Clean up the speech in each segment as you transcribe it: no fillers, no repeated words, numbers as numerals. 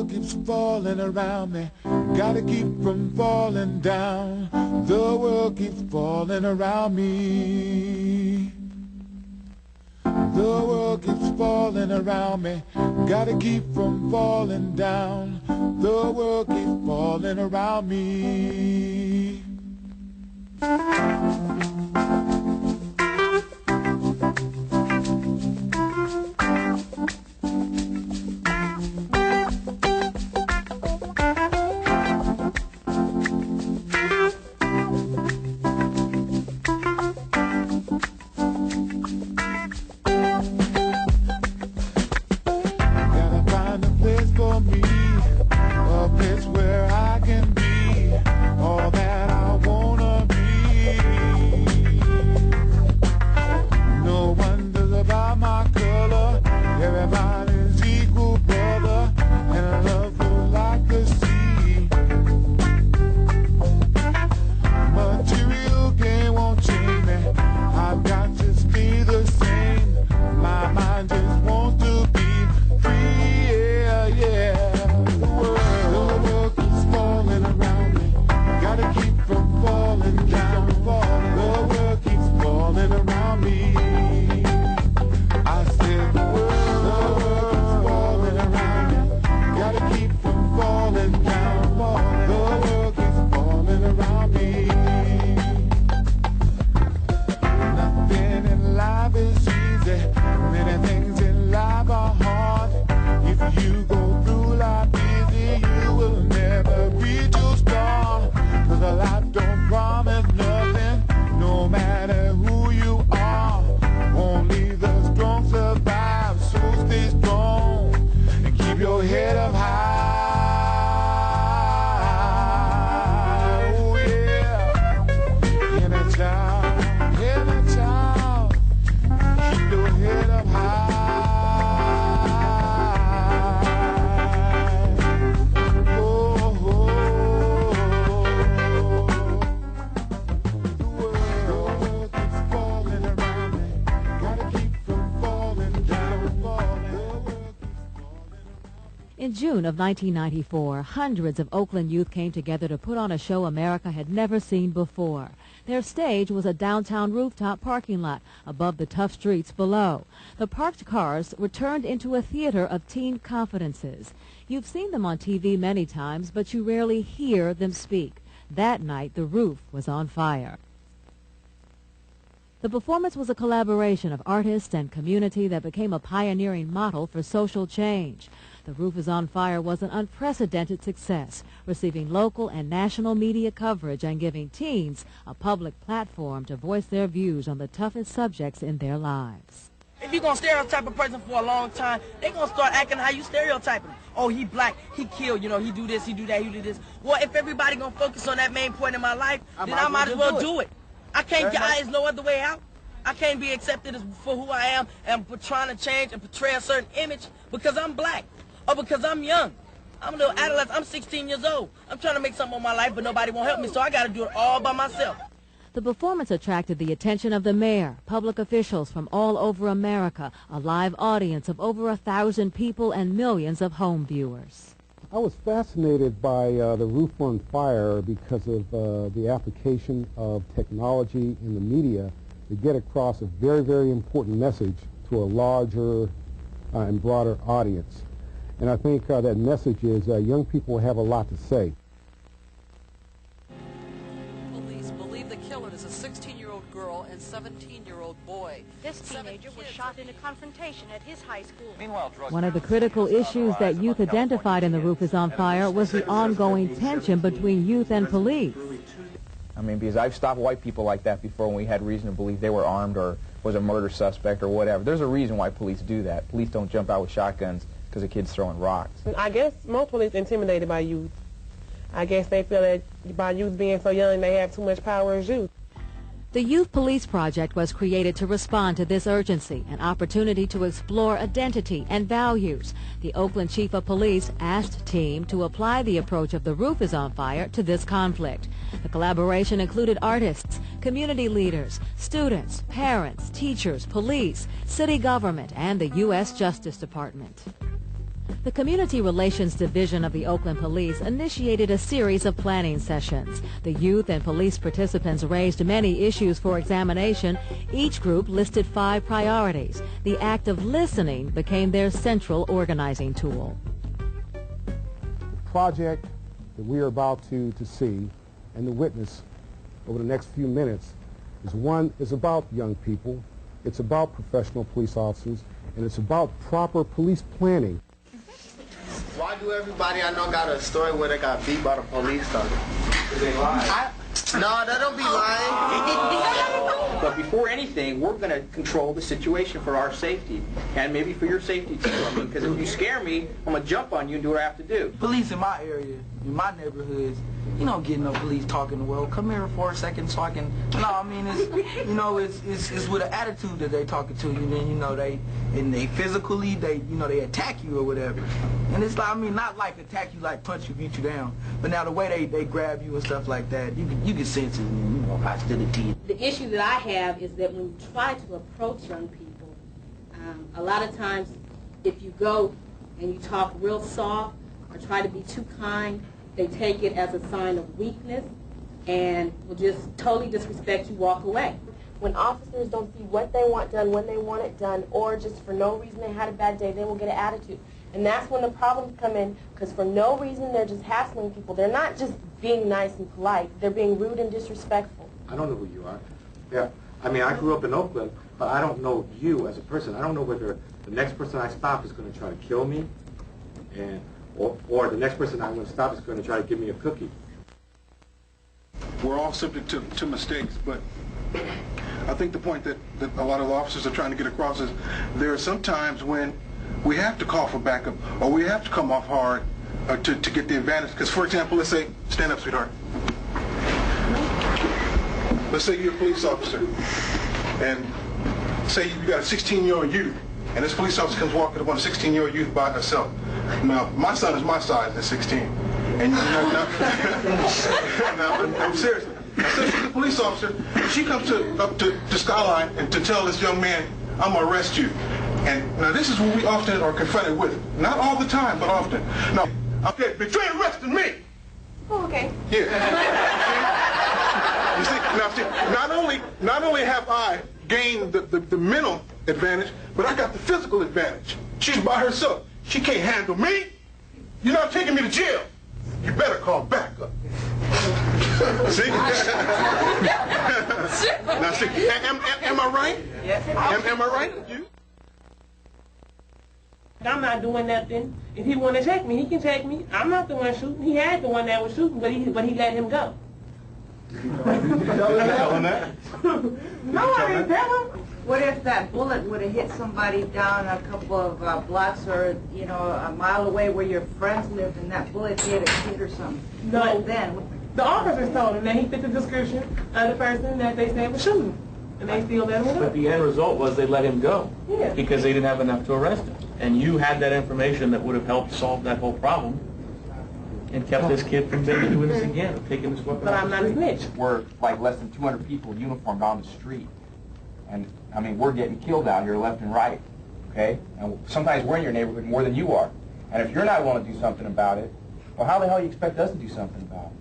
world keeps falling around me. Gotta keep from falling down. The world keeps falling around me. The world keeps falling around me. Gotta keep from falling down. The world keeps falling around me. In June of 1994, hundreds of Oakland youth came together to put on a show America had never seen before. Their stage was a downtown rooftop parking lot above the tough streets below. The parked cars were turned into a theater of teen confidences. You've seen them on TV many times, but you rarely hear them speak. That night, the roof was on fire. The performance was a collaboration of artists and community that became a pioneering model for social change. The Roof is on Fire was an unprecedented success, receiving local and national media coverage and giving teens a public platform to voice their views on the toughest subjects in their lives. If you're going to stereotype a person for a long time, they're going to start acting how you stereotype them. Oh, he black, he killed, you know, he do this, he do that, he do this. Well, if everybody going to focus on that main point in my life, then I might as well do it. I can't get, there's no other way out. I can't be accepted as for who I am and trying to change and portray a certain image because I'm black or because I'm young. I'm a little adolescent. I'm 16 years old. I'm trying to make something of my life, but nobody won't help me, so I got to do it all by myself. The performance attracted the attention of the mayor, public officials from all over America, a live audience of over 1,000 people, and millions of home viewers. I was fascinated by the Roof on Fire because of the application of technology in the media to get across a very, very important message to a larger and broader audience. And I think that message is young people have a lot to say. Police believe the killer is a 16-year-old girl and 17-year-old boy. This teenager was shot in a confrontation at his high school. Meanwhile, One of the critical issues that youth identified in The Roof is on Fire was the ongoing tension between youth and police. I mean, because I've stopped white people like that before when we had reason to believe they were armed or was a murder suspect or whatever. There's a reason why police do that. Police don't jump out with shotguns because a kid's throwing rocks. I guess most police are intimidated by youth. I guess they feel that by youth being so young, they have too much power as youth. The Youth Police Project was created to respond to this urgency, an opportunity to explore identity and values. The Oakland Chief of Police asked team to apply the approach of The Roof is on Fire to this conflict. The collaboration included artists, community leaders, students, parents, teachers, police, city government, and the U.S. Justice Department. The Community Relations Division of the Oakland Police initiated a series of planning sessions. The youth and police participants raised many issues for examination. Each group listed 5 priorities. The act of listening became their central organizing tool. The project that we are about to see and to witness over the next few minutes is about young people, it's about professional police officers, and it's about proper police planning. Why do everybody I know got a story where they got beat by the police though? Because they lie. No, they don't be lying. But before anything, we're going to control the situation for our safety, and maybe for your safety too. I mean, because if you scare me, I'm going to jump on you and do what I have to do. Police in my area, in my neighborhoods, you don't get no police talking, well, come here for a second so I can, no, I mean, it's, you know, it's with an attitude that they talking to you, and then, you know, they physically, they attack you or whatever. And it's like, I mean, not like attack you, like punch you, beat you down, but now the way they grab you and stuff like that, you can sense it, and, you know, hostility. The issue that I have is that when you try to approach young people, a lot of times if you go and you talk real soft or try to be too kind, they take it as a sign of weakness and will just totally disrespect you, walk away. When officers don't see what they want done, when they want it done, or just for no reason they had a bad day, they will get an attitude. And that's when the problems come in, because for no reason they're just hassling people. They're not just being nice and polite, they're being rude and disrespectful. I don't know who you are. Yeah, I mean, I grew up in Oakland, but I don't know you as a person. I don't know whether the next person I stop is going to try to kill me, and or the next person I'm going to stop is going to try to give me a cookie. We're all subject to mistakes, but I think the point that a lot of the officers are trying to get across is there are some times when we have to call for backup, or we have to come off hard to get the advantage. Because, for example, let's say, stand up, sweetheart. Let's say you're a police officer, and say you got a 16-year-old youth, and this police officer comes walking up on a 16-year-old youth by herself. Now, my son is my size at 16. And now, seriously. Now, since she's a police officer, she comes up to Skyline and to tell this young man, I'm going to arrest you. And now this is what we often are confronted with. Not all the time, but often. Now, okay, but you're arresting me. Oh, okay. Yeah. You see, not only have I gained the mental advantage, but I got the physical advantage. She's by herself. She can't handle me. You're not taking me to jail. You better call backup. See? Now see, am I right? Yes. Am I right? You? I'm not doing nothing. If he want to check me, he can check me. I'm not the one shooting. He had the one that was shooting, but he let him go. Tell him that? No, I didn't tell him. What if that bullet would have hit somebody down a couple of blocks or, you know, a mile away where your friends lived and that bullet hit a kid or something? No. What then? The officers told him that he fit the description of the person that they said was shooting. And they still let him go. But the end result was they let him go. Yeah. Because they didn't have enough to arrest him. And you had that information that would have helped solve that whole problem and kept this kid from doing this again, or taking this weapon. But I'm not a snitch. We're like less than 200 people uniformed on the street. And, I mean, we're getting killed out here left and right, okay? And sometimes we're in your neighborhood more than you are. And if you're not willing to do something about it, well, how the hell do you expect us to do something about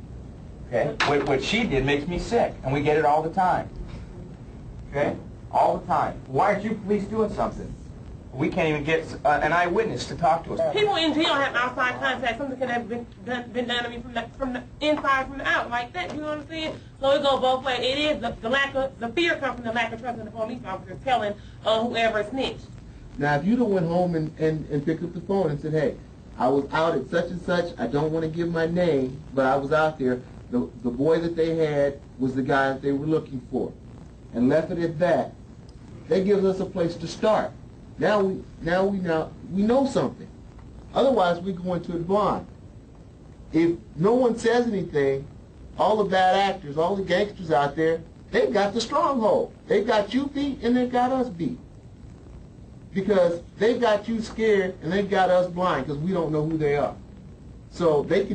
it? Okay? What she did makes me sick, and we get it all the time. Okay? All the time. Why aren't you police doing something? We can't even get an eyewitness to talk to us. People in jail have outside contact. Something could have been done to me from the inside, from the out, like that. You know what I'm saying? So it goes both ways. It is the fear comes from the lack of trust in the police officers telling whoever snitched. Now, if you'd have went home and picked up the phone and said, hey, I was out at such and such, I don't want to give my name, but I was out there, the boy that they had was the guy that they were looking for, and left it at that, that gives us a place to start. Now we know something. Otherwise, we go into it blind. If no one says anything, all the bad actors, all the gangsters out there, they've got the stronghold. They've got you beat and they've got us beat. Because they've got you scared and they've got us blind because we don't know who they are. So they can